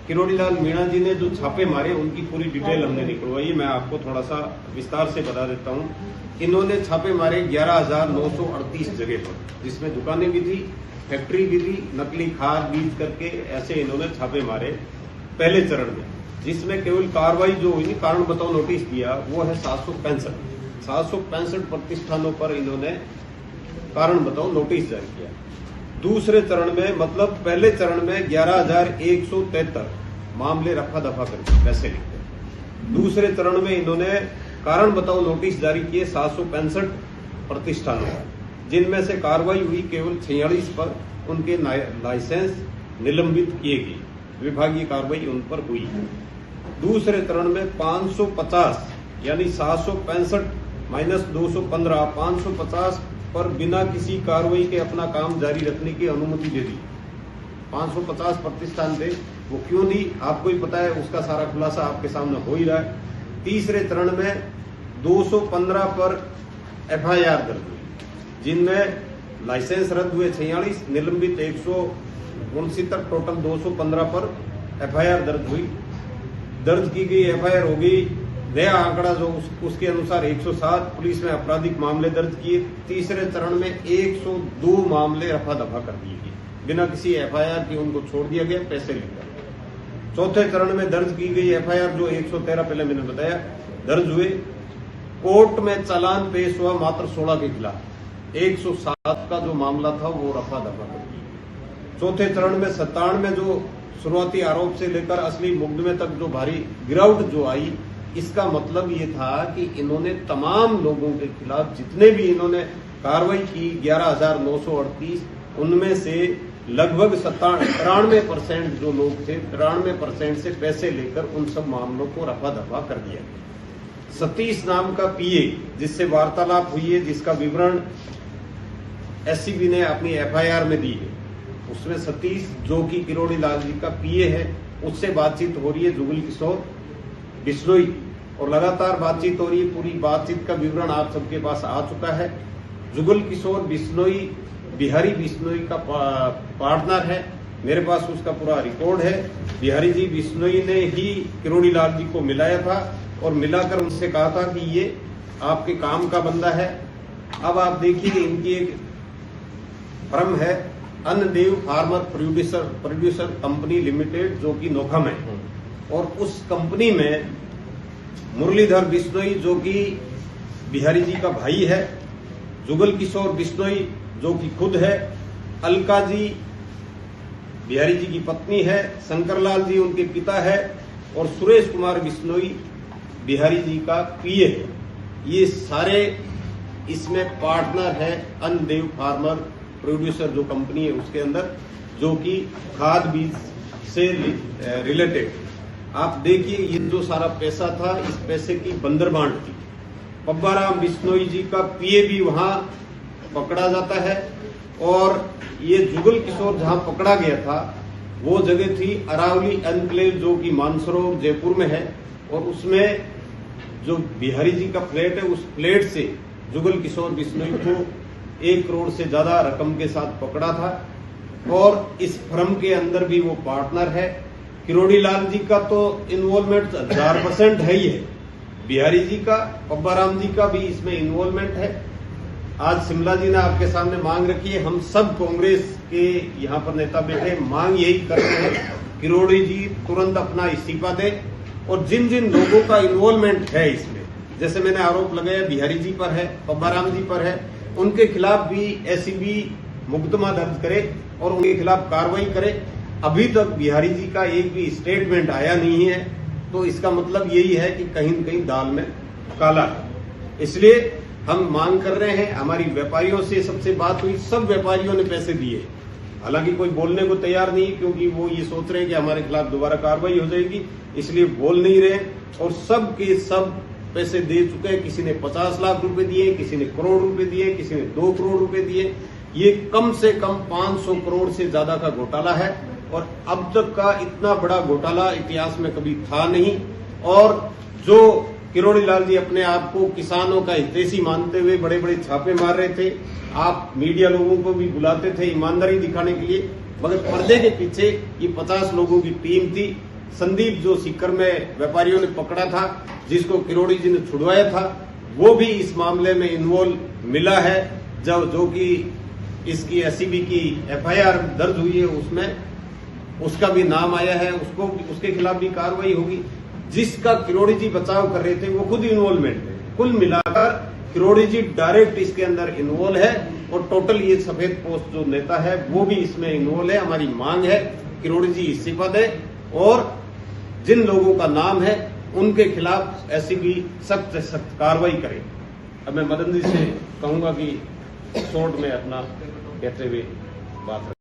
किरोड़ीलाल मीणा जी ने जो छापे मारे उनकी पूरी डिटेल हमने निकलवाई। मैं आपको थोड़ा सा विस्तार से बता देता हूं। इन्होंने छापे मारे 11,938 जगह पर, जिसमें दुकानें भी थी, फैक्ट्री भी थी, नकली खाद बीज करके ऐसे इन्होंने छापे मारे पहले चरण में, जिसमें केवल कार्रवाई जो हुई, कारण बताओ नोटिस दिया, वो है 765 प्रतिष्ठानों पर इन्होंने कारण बताओ नोटिस जारी किया। दूसरे चरण में, मतलब पहले चरण में 11,173 मामले रफा दफा करके पैसे लिखते। दूसरे चरण में इन्होंने कारण बताओ नोटिस जारी किए 765 प्रतिष्ठानों पर, जिनमें से कार्रवाई हुई केवल 46 पर, उनके लाइसेंस निलंबित किए गए, विभागीय कार्रवाई उन पर हुई। दूसरे चरण में 550 यानी 765 माइनस 215 550 पर बिना किसी कार्रवाई के अपना काम जारी रखने की अनुमति दे दी। 550 प्रतिष्ठान थे, वो क्यों दी आपको ही पता है, उसका सारा खुलासा आपके सामने हो ही रहा है। तीसरे चरण में 215 पर एफआईआर दर्ज हुई, जिनमें लाइसेंस रद्द हुए 46, निलंबित 169, टोटल 215 पर एफआईआर दर्ज की गई। एफआईआर हो गई, नया आंकड़ा जो उसके अनुसार 107 पुलिस में आपराधिक मामले दर्ज किए। तीसरे चरण में 102 मामले रफा दफा कर दिए गए, बिना किसी एफआईआर के उनको छोड़ दिया गया पैसे लेकर। चौथे चरण में दर्ज की गई एफआईआर जो 113 पहले मैंने बताया दर्ज हुए। कोर्ट में चालान पेश हुआ मात्र 16 के खिलाफ, 107 का जो मामला था वो रफा दफा कर दिया। चौथे चरण में 97 जो शुरुआती आरोप से लेकर असली मुकदमे तक जो भारी गिरावट जो आई, इसका मतलब ये था कि इन्होंने तमाम लोगों के खिलाफ जितने भी इन्होंने कार्रवाई की 11,938, उनमें से लगभग 93% जो लोग थे, 93% से पैसे लेकर उन सब मामलों को रफा दफा कर दिया गया। सतीश नाम का पीए जिससे वार्तालाप हुई है, जिसका विवरण एससीबी ने अपनी एफआईआर में दी है, उसमें सतीश जो कि किरोड़ीलाल जी का पीए है, उससे बातचीत हो रही है जुगल किशोर बिश्नोई, और लगातार बातचीत हो रही है। पूरी बातचीत का विवरण आप सबके पास आ चुका है। जुगल किशोर बिश्नोई बिहारी बिश्नोई का पार्टनर है, मेरे पास उसका पूरा रिकॉर्ड है। बिहारी जी बिश्नोई ने ही किरोड़ीलाल जी को मिलाया था और मिलाकर उनसे कहा था कि ये आपके काम का बंदा है। अब आप देखिए, इनकी एक फर्म है अन्नदेव फार्मर प्रोड्यूसर कंपनी लिमिटेड, जो कि नोखा में, और उस कंपनी में मुरलीधर बिश्नोई जो कि बिहारी जी का भाई है, जुगल किशोर बिश्नोई जो कि खुद है, अलका जी बिहारी जी की पत्नी है, शंकरलाल जी उनके पिता है, और सुरेश कुमार बिश्नोई बिहारी जी का पीए है। ये सारे इसमें पार्टनर है अन्नदेव फार्मर प्रोड्यूसर जो कंपनी है उसके अंदर, जो कि खाद बीज से रिलेटेड। आप देखिए, ये जो सारा पैसा था, इस पैसे की बंदरबांट थी। पब्बाराम बिश्नोई जी का पीए भी वहां पकड़ा जाता है, और ये जुगल किशोर जहां पकड़ा गया था वो जगह थी अरावली एनक्लेव, जो कि मानसरोवर जयपुर में है, और उसमें जो बिहारी जी का फ्लैट है, उस फ्लैट से जुगल किशोर बिश्नोई को 1 करोड़ से ज्यादा रकम के साथ पकड़ा था, और इस फर्म के अंदर भी वो पार्टनर है। किरोड़ीलाल जी का तो इन्वॉल्वमेंट 1000% है ही है, बिहारी जी का, पब्बाराम जी का भी इसमें इन्वॉल्वमेंट है। आज शिमला जी ने आपके सामने मांग रखी है, हम सब कांग्रेस के यहाँ पर नेता बैठे मांग यही करते हैं, किरोड़ी जी तुरंत अपना इस्तीफा दें, और जिन जिन लोगों का इन्वॉल्वमेंट है इसमें, जैसे मैंने आरोप लगाया बिहारी जी पर है, पब्बाराम जी पर है, उनके खिलाफ भी एसीबी मुकदमा दर्ज करे और उनके खिलाफ कार्रवाई करे। अभी तक बिहारी जी का एक भी स्टेटमेंट आया नहीं है, तो इसका मतलब यही है कि कहीं न कहीं दाल में काला है। इसलिए हम मांग कर रहे हैं, हमारी व्यापारियों से सबसे बात हुई, सब व्यापारियों ने पैसे दिए, हालांकि कोई बोलने को तैयार नहीं, क्योंकि वो ये सोच रहे हैं कि हमारे खिलाफ दोबारा कार्रवाई हो जाएगी, इसलिए बोल नहीं रहे, और सब के सब पैसे दे चुके हैं। किसी ने 50 लाख रुपए दिए, किसी ने करोड़ रुपए दिए, किसी ने 2 करोड़ रुपए दिए। ये कम से कम 500 करोड़ से ज्यादा का घोटाला है, और अब तक का इतना बड़ा घोटाला इतिहास में कभी था नहीं। और जो किरोड़ीलाल जी अपने आप को किसानों का हितैषी मानते हुए बड़े बड़े छापे मार रहे थे, आप मीडिया लोगों को भी बुलाते थे ईमानदारी दिखाने के लिए, मगर पर्दे के पीछे ये 50 लोगों की टीम थी, संदीप जो सीकर में व्यापारियों ने पकड़ा था, जिसको किरोड़ी जी ने छुड़वाया था, वो भी इस मामले में इन्वॉल्व मिला है। जो कि इसकी एसीबी की एफआईआर दर्ज हुई है, उसमें उसका भी नाम आया है, उसके खिलाफ भी कार्रवाई होगी। जिसका किरोड़ी जी बचाव कर रहे थे वो खुद इन्वॉल्वमेंट है। कुल मिलाकर किरोड़ी जी डायरेक्ट इसके अंदर इन्वॉल्व है और टोटल ये सफेद पोस्ट जो नेता है वो भी इसमें इन्वॉल्व है। हमारी मांग है किरोड़ी जी इस्तीफा दे और जिन लोगों का नाम है उनके खिलाफ एसीबी सख्त से सख्त कार्रवाई करे। अब मैं मदन जी से कहूंगा कि शॉर्ट में अपना कहते हुए बात रखें।